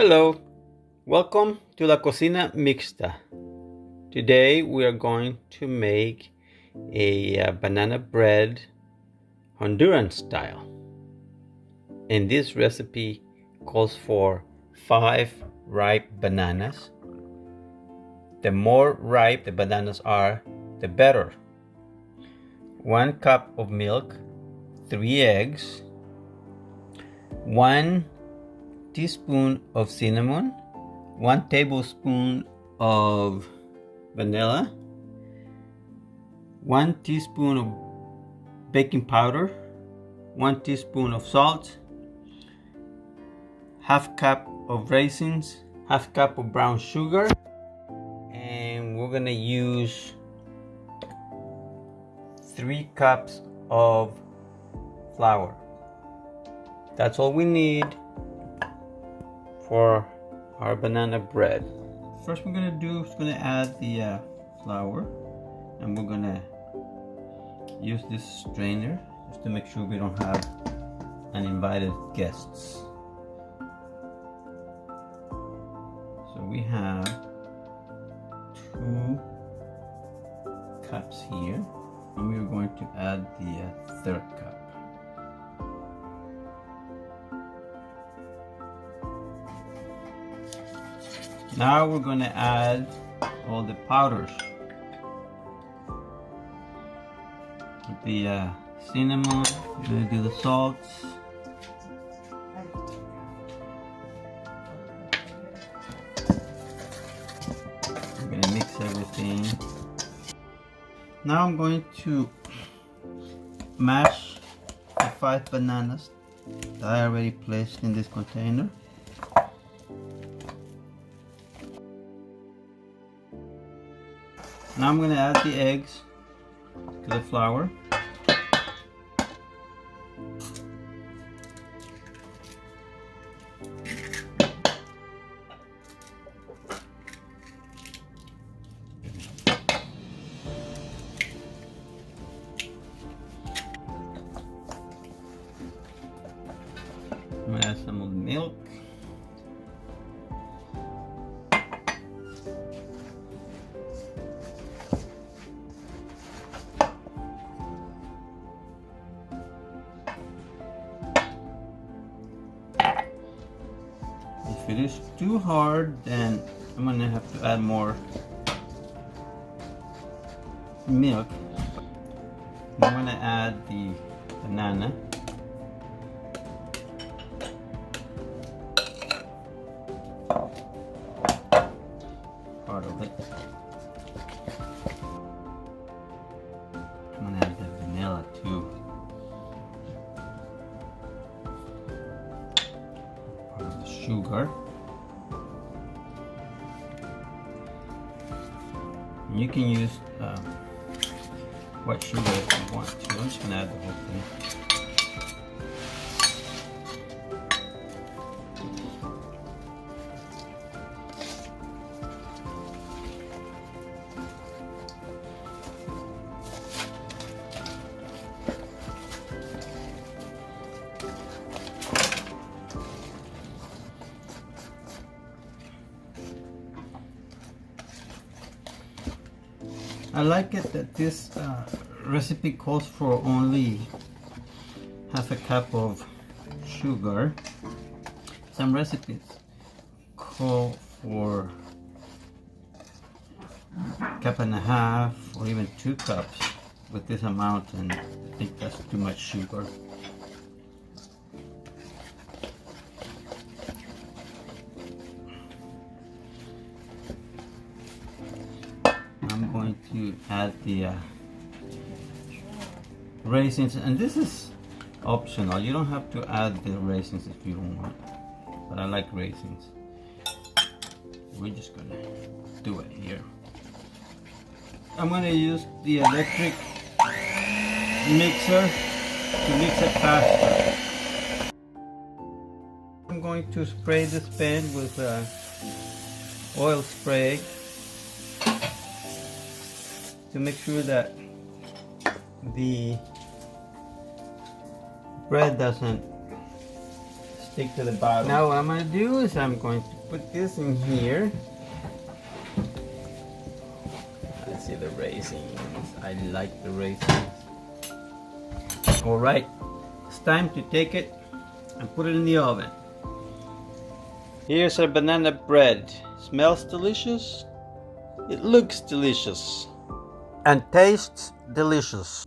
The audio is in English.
Hello, welcome to la Cocina Mixta. Today we are going to make a banana bread Honduran style. And this recipe calls for 5 ripe bananas. The more ripe the bananas are, the better. 1 cup of milk, 3 eggs, 1 teaspoon of cinnamon, 1 tablespoon of vanilla, 1 teaspoon of baking powder, 1 teaspoon of salt, half cup of raisins, half cup of brown sugar, and we're gonna use 3 cups of flour. That's all we need for our banana bread. First we're gonna add the flour, and we're gonna use this strainer just to make sure we don't have uninvited guests. So we have 2 cups here, and we're going to add the 3rd cup. Now we're going to add all the powders. The cinnamon, we're going to do the salts. We're going to mix everything. Now I'm going to mash the 5 bananas that I already placed in this container. Now I'm going to add the eggs to the flour. I'm going to add some of the milk. If it is too hard, then I'm going to have to add more milk. I'm going to add the banana. Part of it. I'm going to add the vanilla too. Part of the sugar. You can use white sugar if you want to. I'm just going to add the whole thing. I like it that this recipe calls for only half a cup of sugar. Some recipes call for a cup and a half or even 2 cups with this amount, and I think that's too much sugar. I'm going to add the raisins, and this is optional. You don't have to add the raisins if you don't want, but I like raisins. We're just gonna do it here. I'm gonna use the electric mixer to mix it faster. I'm going to spray this pan with oil spray to make sure that the bread doesn't stick to the bottom. Now what I'm going to do is I'm going to put this in here. Let's see the raisins. I like the raisins. Alright, it's time to take it and put it in the oven. Here's our banana bread. Smells delicious. It looks delicious. And tastes delicious.